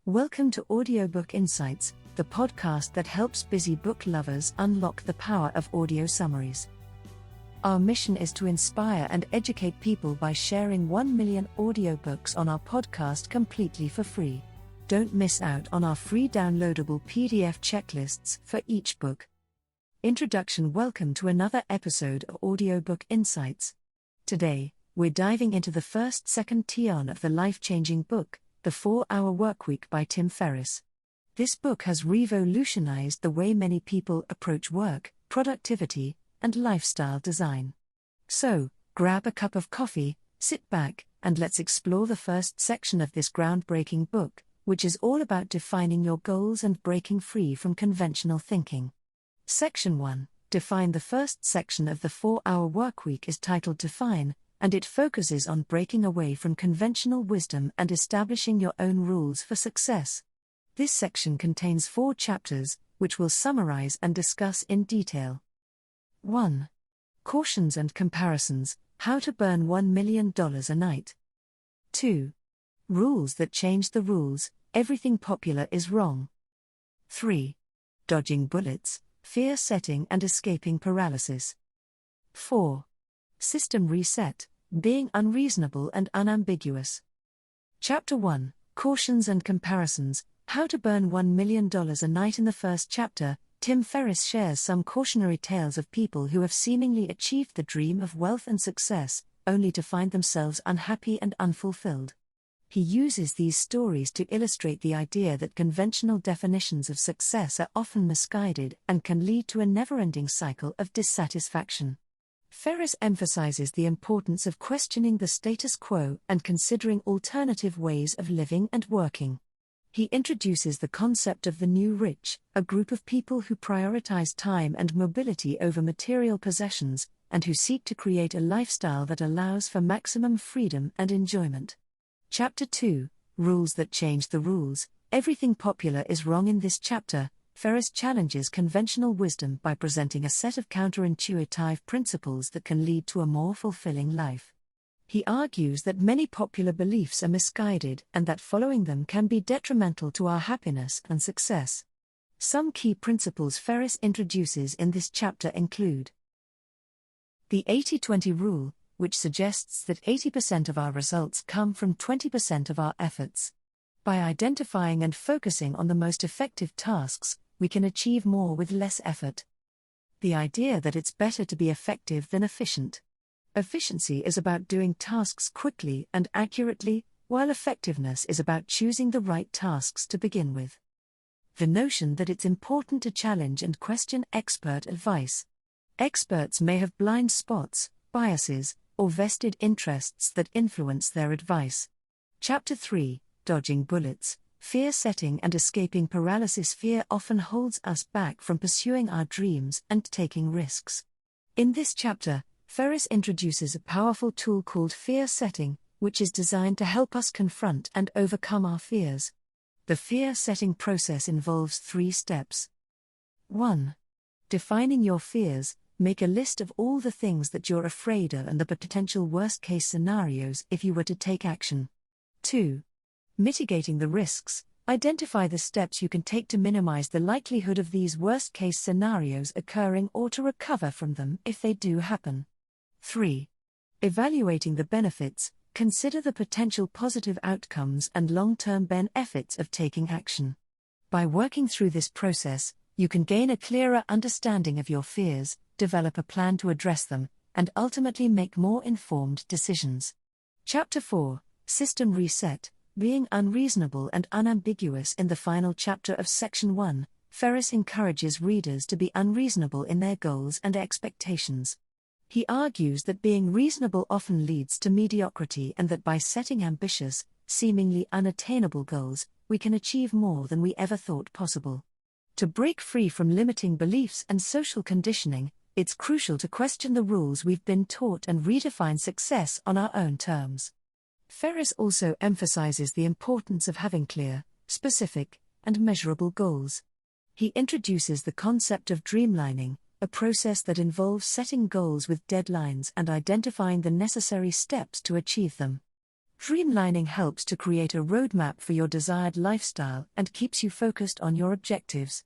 Welcome to Audiobook Insights, the podcast that helps busy book lovers unlock the power of audio summaries. Our mission is to inspire and educate people by sharing 1 million audiobooks on our podcast completely for free. Don't miss out on our free downloadable PDF checklists for each book. Introduction. Welcome to another episode of Audiobook Insights. Today, we're diving into the first second tier of the life-changing book, The 4-Hour Workweek by Tim Ferriss. This book has revolutionized the way many people approach work, productivity, and lifestyle design. So, grab a cup of coffee, sit back, and let's explore the first section of this groundbreaking book, which is all about defining your goals and breaking free from conventional thinking. Section 1. Define. The first section of the 4-Hour Workweek is titled Define, and it focuses on breaking away from conventional wisdom and establishing your own rules for success. This section contains 4 chapters, which we'll summarize and discuss in detail. 1. Cautions and comparisons: how to burn $1 million a night. 2. Rules that change the rules: everything popular is wrong. 3. Dodging bullets: fear setting and escaping paralysis. 4. System reset: being unreasonable and unambiguous. Chapter 1. Cautions and comparisons: how to burn $1 million a night. In the first chapter, Tim Ferriss shares some cautionary tales of people who have seemingly achieved the dream of wealth and success, only to find themselves unhappy and unfulfilled. He uses these stories to illustrate the idea that conventional definitions of success are often misguided and can lead to a never-ending cycle of dissatisfaction. Ferriss emphasizes the importance of questioning the status quo and considering alternative ways of living and working. He introduces the concept of the new rich, a group of people who prioritize time and mobility over material possessions, and who seek to create a lifestyle that allows for maximum freedom and enjoyment. Chapter 2. Rules that change the rules: everything popular is wrong. In this chapter, Ferriss challenges conventional wisdom by presenting a set of counterintuitive principles that can lead to a more fulfilling life. He argues that many popular beliefs are misguided and that following them can be detrimental to our happiness and success. Some key principles Ferriss introduces in this chapter include the 80-20 rule, which suggests that 80% of our results come from 20% of our efforts. By identifying and focusing on the most effective tasks, we can achieve more with less effort. The idea that it's better to be effective than efficient. Efficiency is about doing tasks quickly and accurately, while effectiveness is about choosing the right tasks to begin with. The notion that it's important to challenge and question expert advice. Experts may have blind spots, biases, or vested interests that influence their advice. Chapter 3. Dodging bullets: fear setting and escaping paralysis. Fear often holds us back from pursuing our dreams and taking risks. In this chapter, Ferriss introduces a powerful tool called fear setting, which is designed to help us confront and overcome our fears. The fear setting process involves 3 steps. 1. Defining your fears: make a list of all the things that you're afraid of and the potential worst-case scenarios if you were to take action. 2. Mitigating the risks: identify the steps you can take to minimize the likelihood of these worst-case scenarios occurring or to recover from them if they do happen. 3. Evaluating the benefits: consider the potential positive outcomes and long-term benefits of taking action. By working through this process, you can gain a clearer understanding of your fears, develop a plan to address them, and ultimately make more informed decisions. Chapter 4. System reset: being unreasonable and unambiguous. In the final chapter of Section 1, Ferriss encourages readers to be unreasonable in their goals and expectations. He argues that being reasonable often leads to mediocrity and that by setting ambitious, seemingly unattainable goals, we can achieve more than we ever thought possible. To break free from limiting beliefs and social conditioning, it's crucial to question the rules we've been taught and redefine success on our own terms. Ferriss also emphasizes the importance of having clear, specific, and measurable goals. He introduces the concept of dreamlining, a process that involves setting goals with deadlines and identifying the necessary steps to achieve them. Dreamlining helps to create a roadmap for your desired lifestyle and keeps you focused on your objectives.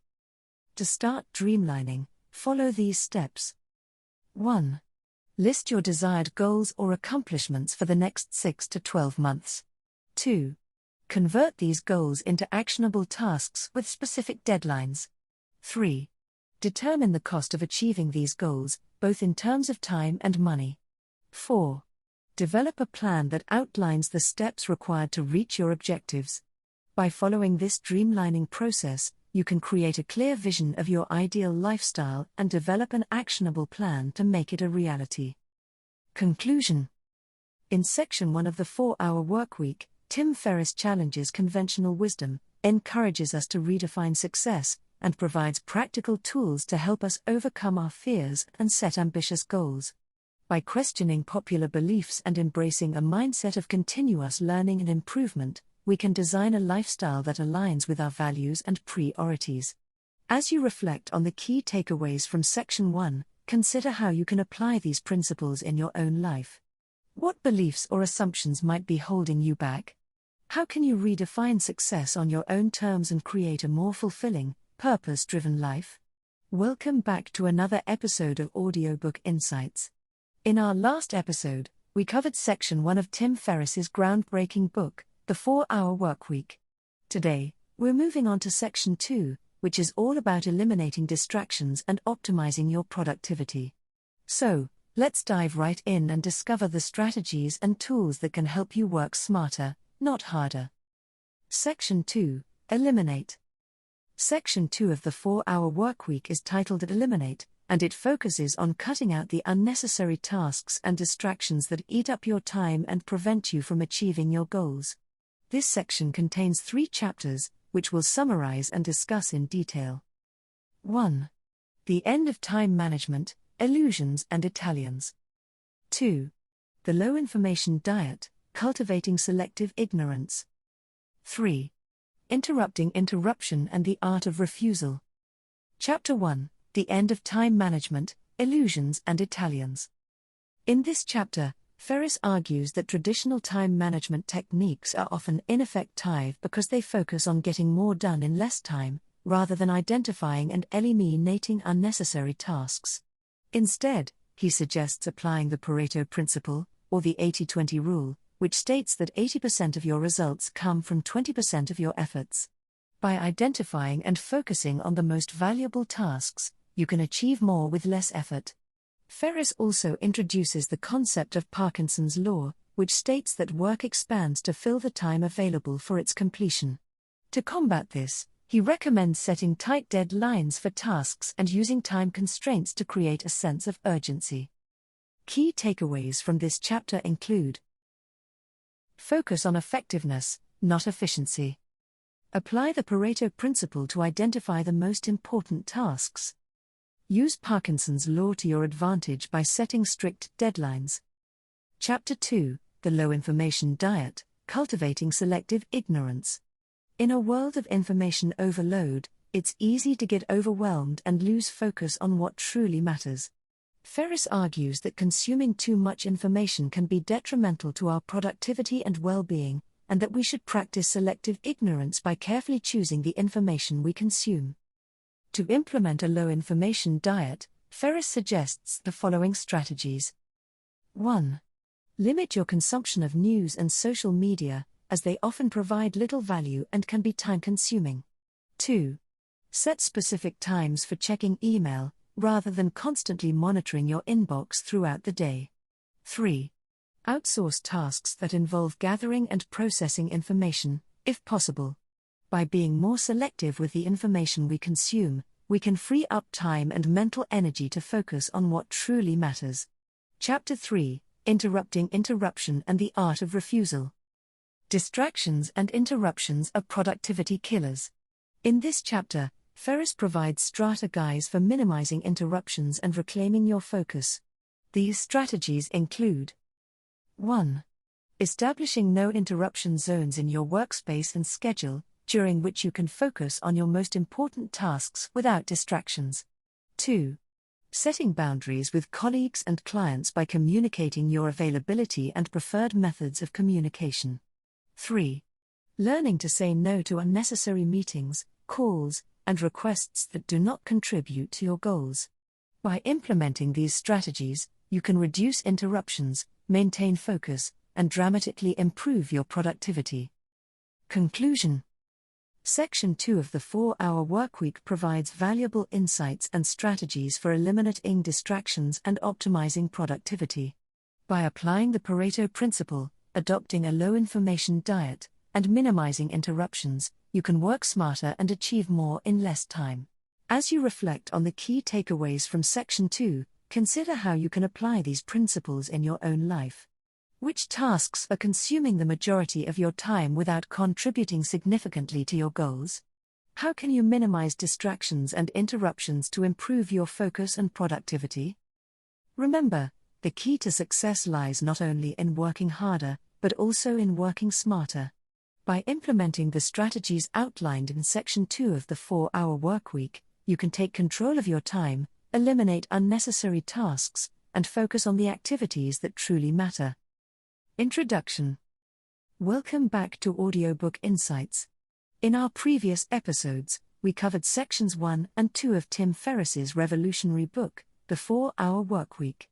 To start dreamlining, follow these steps. 1. List your desired goals or accomplishments for the next 6 to 12 months. 2. Convert these goals into actionable tasks with specific deadlines. 3. Determine the cost of achieving these goals, both in terms of time and money. 4. Develop a plan that outlines the steps required to reach your objectives. By following this dreamlining process, you can create a clear vision of your ideal lifestyle and develop an actionable plan to make it a reality. Conclusion. In Section 1 of the 4-Hour Workweek, Tim Ferriss challenges conventional wisdom, encourages us to redefine success, and provides practical tools to help us overcome our fears and set ambitious goals. By questioning popular beliefs and embracing a mindset of continuous learning and improvement, we can design a lifestyle that aligns with our values and priorities. As you reflect on the key takeaways from Section 1, consider how you can apply these principles in your own life. What beliefs or assumptions might be holding you back? How can you redefine success on your own terms and create a more fulfilling, purpose-driven life? Welcome back to another episode of Audiobook Insights. In our last episode, we covered Section 1 of Tim Ferriss's groundbreaking book, The 4-Hour Workweek. Today, we're moving on to Section 2, which is all about eliminating distractions and optimizing your productivity. So, let's dive right in and discover the strategies and tools that can help you work smarter, not harder. Section 2, Eliminate. Section 2 of the 4-Hour Workweek is titled Eliminate, and it focuses on cutting out the unnecessary tasks and distractions that eat up your time and prevent you from achieving your goals. This section contains 3 chapters, which we'll summarize and discuss in detail. 1. The End of Time Management, Illusions and Italians. 2. The Low Information Diet, Cultivating Selective Ignorance. 3. Interrupting Interruption and the Art of Refusal. Chapter 1. The End of Time Management, Illusions and Italians. In this chapter, Ferriss argues that traditional time management techniques are often ineffective because they focus on getting more done in less time, rather than identifying and eliminating unnecessary tasks. Instead, he suggests applying the Pareto principle, or the 80-20 rule, which states that 80% of your results come from 20% of your efforts. By identifying and focusing on the most valuable tasks, you can achieve more with less effort. Ferriss also introduces the concept of Parkinson's law, which states that work expands to fill the time available for its completion. To combat this, he recommends setting tight deadlines for tasks and using time constraints to create a sense of urgency. Key takeaways from this chapter include: focus on effectiveness, not efficiency. Apply the Pareto principle to identify the most important tasks. Use Parkinson's law to your advantage by setting strict deadlines. Chapter 2, The Low Information Diet, Cultivating Selective Ignorance. In a world of information overload, it's easy to get overwhelmed and lose focus on what truly matters. Ferriss argues that consuming too much information can be detrimental to our productivity and well-being, and that we should practice selective ignorance by carefully choosing the information we consume. To implement a low-information diet, Ferriss suggests the following strategies. 1. Limit your consumption of news and social media, as they often provide little value and can be time-consuming. 2. Set specific times for checking email, rather than constantly monitoring your inbox throughout the day. 3. Outsource tasks that involve gathering and processing information, if possible. By being more selective with the information we consume, we can free up time and mental energy to focus on what truly matters. Chapter 3, Interrupting Interruption and the Art of Refusal. Distractions and interruptions are productivity killers. In this chapter, Ferriss provides strategies for minimizing interruptions and reclaiming your focus. These strategies include: 1. Establishing no interruption zones in your workspace and schedule, during which you can focus on your most important tasks without distractions. 2. Setting boundaries with colleagues and clients by communicating your availability and preferred methods of communication. 3. Learning to say no to unnecessary meetings, calls, and requests that do not contribute to your goals. By implementing these strategies, you can reduce interruptions, maintain focus, and dramatically improve your productivity. Conclusion. Section 2 of the 4-Hour Workweek provides valuable insights and strategies for eliminating distractions and optimizing productivity. By applying the Pareto principle, adopting a low-information diet, and minimizing interruptions, you can work smarter and achieve more in less time. As you reflect on the key takeaways from Section 2, consider how you can apply these principles in your own life. Which tasks are consuming the majority of your time without contributing significantly to your goals? How can you minimize distractions and interruptions to improve your focus and productivity? Remember, the key to success lies not only in working harder, but also in working smarter. By implementing the strategies outlined in Section 2 of the 4-Hour Workweek, you can take control of your time, eliminate unnecessary tasks, and focus on the activities that truly matter. Introduction. Welcome back to Audiobook Insights. In our previous episodes, we covered Sections 1 and 2 of Tim Ferriss's revolutionary book, The 4-Hour Workweek.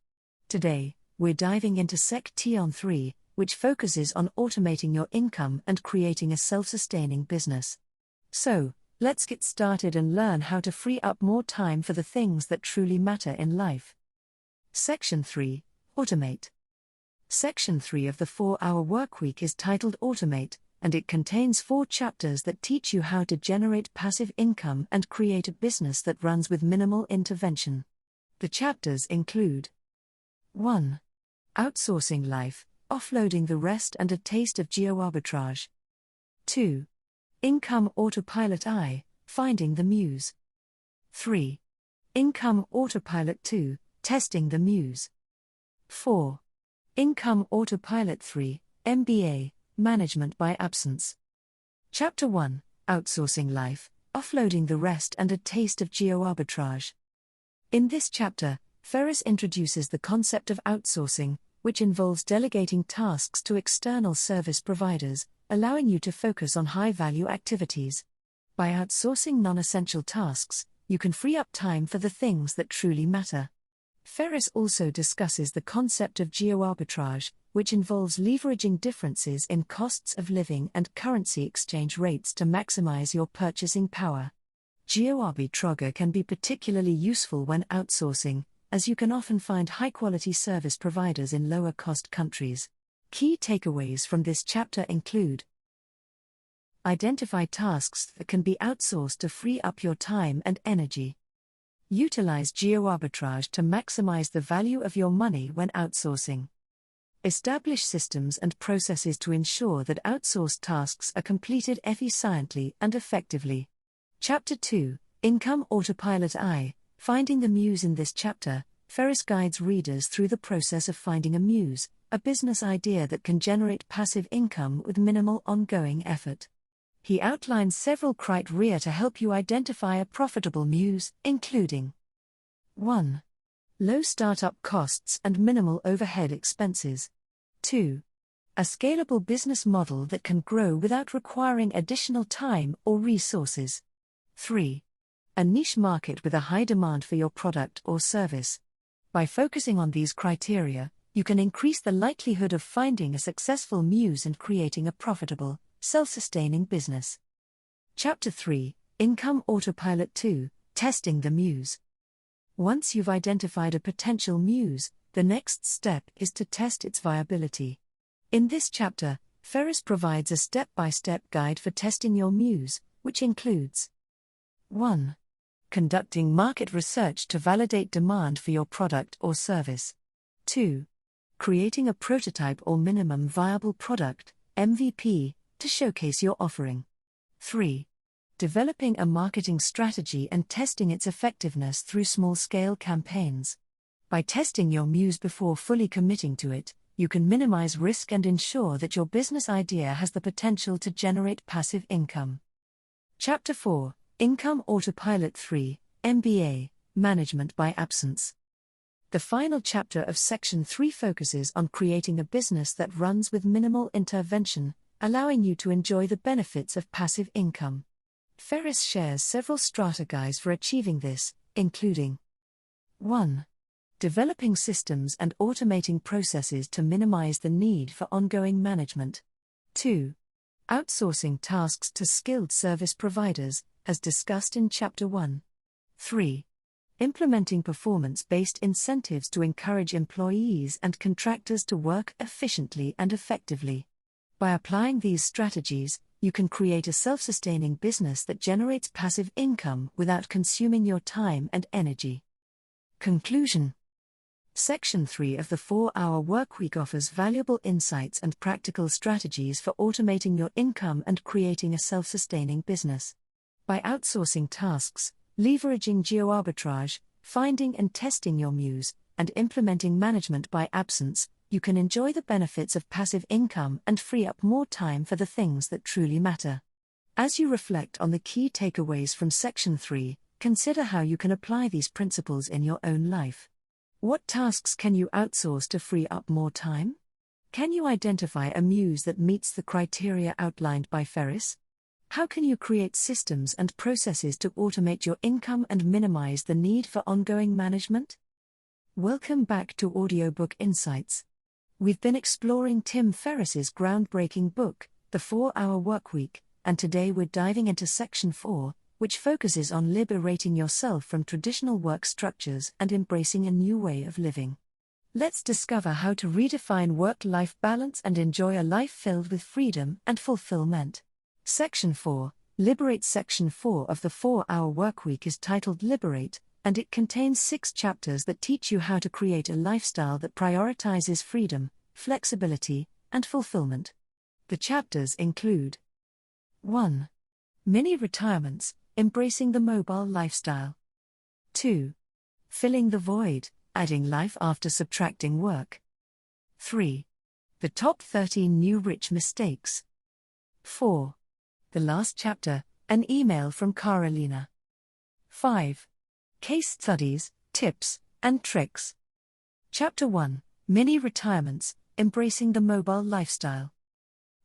Today, we're diving into Section 3, which focuses on automating your income and creating a self-sustaining business. So, let's get started and learn how to free up more time for the things that truly matter in life. Section 3, Automate. Section 3 of the 4-Hour Workweek is titled Automate, and it contains 4 chapters that teach you how to generate passive income and create a business that runs with minimal intervention. The chapters include 1. Outsourcing life, offloading the rest and a taste of geo-arbitrage. 2. Income Autopilot I, finding the muse. 3. Income Autopilot 2, testing the muse. 4. Income Autopilot 3, MBA, Management by Absence. Chapter 1, Outsourcing Life, Offloading the Rest and a Taste of Geo-Arbitrage. In this chapter, Ferriss introduces the concept of outsourcing, which involves delegating tasks to external service providers, allowing you to focus on high-value activities. By outsourcing non-essential tasks, you can free up time for the things that truly matter. Ferriss also discusses the concept of geo-arbitrage, which involves leveraging differences in costs of living and currency exchange rates to maximize your purchasing power. Geo-arbitrage can be particularly useful when outsourcing, as you can often find high-quality service providers in lower-cost countries. Key takeaways from this chapter include: identify tasks that can be outsourced to free up your time and energy. Utilize geo-arbitrage to maximize the value of your money when outsourcing. Establish systems and processes to ensure that outsourced tasks are completed efficiently and effectively. Chapter 2, Income Autopilot I, Finding the Muse. In this chapter, Ferriss guides readers through the process of finding a muse, a business idea that can generate passive income with minimal ongoing effort. He outlines several criteria to help you identify a profitable muse, including 1. Low startup costs and minimal overhead expenses. 2. A scalable business model that can grow without requiring additional time or resources. 3. A niche market with a high demand for your product or service. By focusing on these criteria, you can increase the likelihood of finding a successful muse and creating a profitable, self-sustaining business. Chapter 3, Income Autopilot 2, Testing the Muse. Once you've identified a potential muse, the next step is to test its viability. In this chapter, Ferriss provides a step-by-step guide for testing your muse, which includes 1. Conducting market research to validate demand for your product or service. 2. Creating a prototype or minimum viable product, MVP, to showcase your offering. 3. Developing a marketing strategy and testing its effectiveness through small-scale campaigns. By testing your muse before fully committing to it, you can minimize risk and ensure that your business idea has the potential to generate passive income. Chapter 4, Income Autopilot 3, MBA, Management by Absence. The final chapter of Section 3 focuses on creating a business that runs with minimal intervention, allowing you to enjoy the benefits of passive income. Ferriss shares several strategies for achieving this, including 1. Developing systems and automating processes to minimize the need for ongoing management. 2. Outsourcing tasks to skilled service providers, as discussed in Chapter 1. 3. Implementing performance-based incentives to encourage employees and contractors to work efficiently and effectively. By applying these strategies, you can create a self-sustaining business that generates passive income without consuming your time and energy. Conclusion. Section 3 of the 4-Hour Workweek offers valuable insights and practical strategies for automating your income and creating a self-sustaining business. By outsourcing tasks, leveraging geo-arbitrage, finding and testing your muse, and implementing management by absence, you can enjoy the benefits of passive income and free up more time for the things that truly matter. As you reflect on the key takeaways from Section 3, consider how you can apply these principles in your own life. What tasks can you outsource to free up more time? Can you identify a muse that meets the criteria outlined by Ferriss? How can you create systems and processes to automate your income and minimize the need for ongoing management? Welcome back to Audiobook Insights. We've been exploring Tim Ferriss's groundbreaking book, The 4-Hour Workweek, and today we're diving into Section 4, which focuses on liberating yourself from traditional work structures and embracing a new way of living. Let's discover how to redefine work-life balance and enjoy a life filled with freedom and fulfillment. Section 4, Liberate. Section 4 of the 4-Hour Workweek is titled Liberate, and it contains 6 chapters that teach you how to create a lifestyle that prioritizes freedom, flexibility, and fulfillment. The chapters include 1. Mini-retirements, embracing the mobile lifestyle. 2. Filling the void, adding life after subtracting work. 3. The top 13 new rich mistakes. 4. The last chapter, an email from Carolina. 5. Case studies, tips, and tricks. Chapter 1, Mini-retirements, embracing the mobile lifestyle.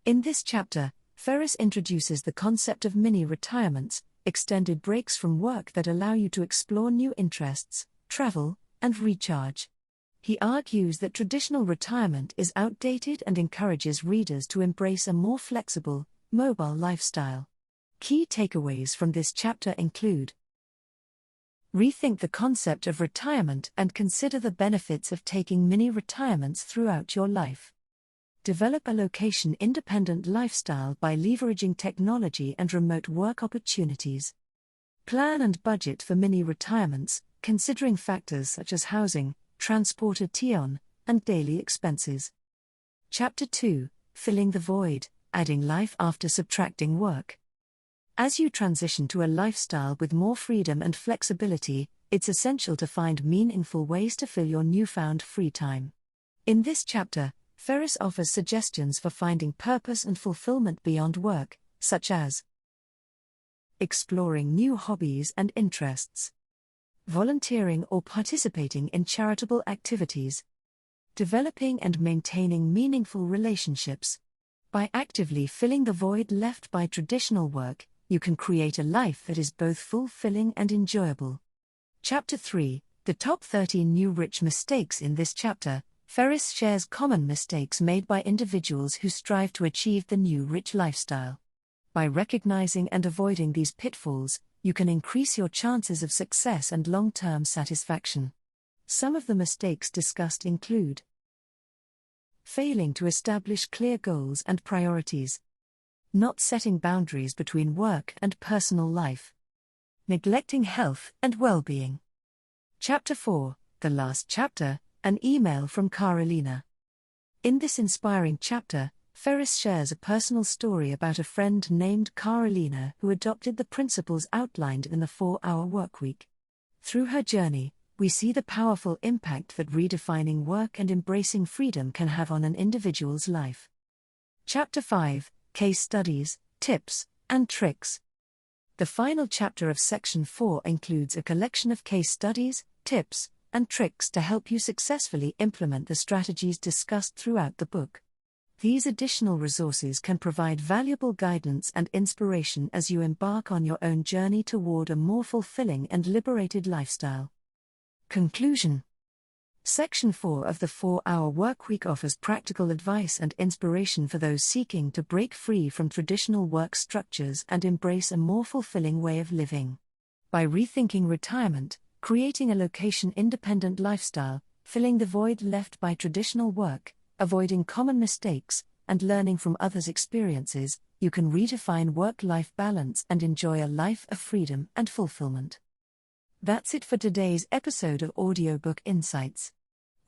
In this chapter, Ferriss introduces the concept of mini-retirements, extended breaks from work that allow you to explore new interests, travel, and recharge. He argues that traditional retirement is outdated and encourages readers to embrace a more flexible, mobile lifestyle. Key takeaways from this chapter include: rethink the concept of retirement and consider the benefits of taking mini-retirements throughout your life. Develop a location-independent lifestyle by leveraging technology and remote work opportunities. Plan and budget for mini-retirements, considering factors such as housing, transportation, and daily expenses. Chapter 2, Filling the Void, adding life after subtracting work. As you transition to a lifestyle with more freedom and flexibility, it's essential to find meaningful ways to fill your newfound free time. In this chapter, Ferriss offers suggestions for finding purpose and fulfillment beyond work, such as exploring new hobbies and interests, volunteering or participating in charitable activities, developing and maintaining meaningful relationships. By actively filling the void left by traditional work, you can create a life that is both fulfilling and enjoyable. Chapter 3, The Top 13 New Rich Mistakes. In this chapter, Ferriss shares common mistakes made by individuals who strive to achieve the new rich lifestyle. By recognizing and avoiding these pitfalls, you can increase your chances of success and long-term satisfaction. Some of the mistakes discussed include: failing to establish clear goals and priorities, not setting boundaries between work and personal life, neglecting health and well-being. Chapter 4, The Last Chapter, an email from Carolina. In this inspiring chapter, Ferriss shares a personal story about a friend named Carolina who adopted the principles outlined in the 4-Hour Workweek. Through her journey, we see the powerful impact that redefining work and embracing freedom can have on an individual's life. Chapter 5, Case Studies, Tips, and Tricks. The final chapter of Section 4 includes a collection of case studies, tips, and tricks to help you successfully implement the strategies discussed throughout the book. These additional resources can provide valuable guidance and inspiration as you embark on your own journey toward a more fulfilling and liberated lifestyle. Conclusion. Section 4 of the 4-Hour Workweek offers practical advice and inspiration for those seeking to break free from traditional work structures and embrace a more fulfilling way of living. By rethinking retirement, creating a location-independent lifestyle, filling the void left by traditional work, avoiding common mistakes, and learning from others' experiences, you can redefine work-life balance and enjoy a life of freedom and fulfillment. That's it for today's episode of Audiobook Insights.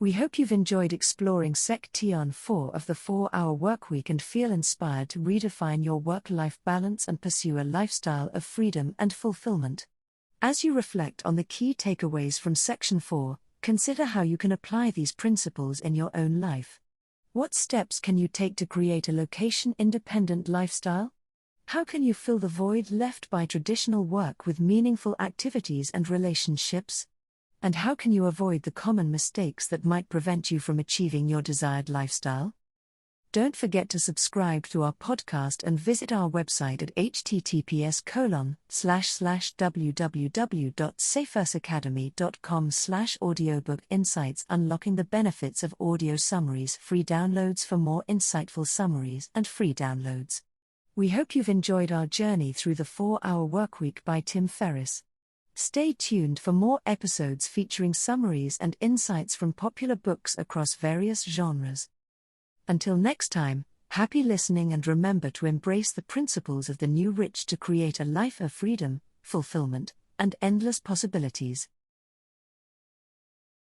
We hope you've enjoyed exploring Section 4 of the 4-Hour Workweek and feel inspired to redefine your work-life balance and pursue a lifestyle of freedom and fulfillment. As you reflect on the key takeaways from Section 4, consider how you can apply these principles in your own life. What steps can you take to create a location-independent lifestyle? How can you fill the void left by traditional work with meaningful activities and relationships? And how can you avoid the common mistakes that might prevent you from achieving your desired lifestyle? Don't forget to subscribe to our podcast and visit our website at https://www.safersacademy.com/audiobook insights, unlocking the benefits of audio summaries, free downloads for more insightful summaries and free downloads. We hope you've enjoyed our journey through the 4-Hour Workweek by Tim Ferriss. Stay tuned for more episodes featuring summaries and insights from popular books across various genres. Until next time, happy listening, and remember to embrace the principles of the new rich to create a life of freedom, fulfillment, and endless possibilities.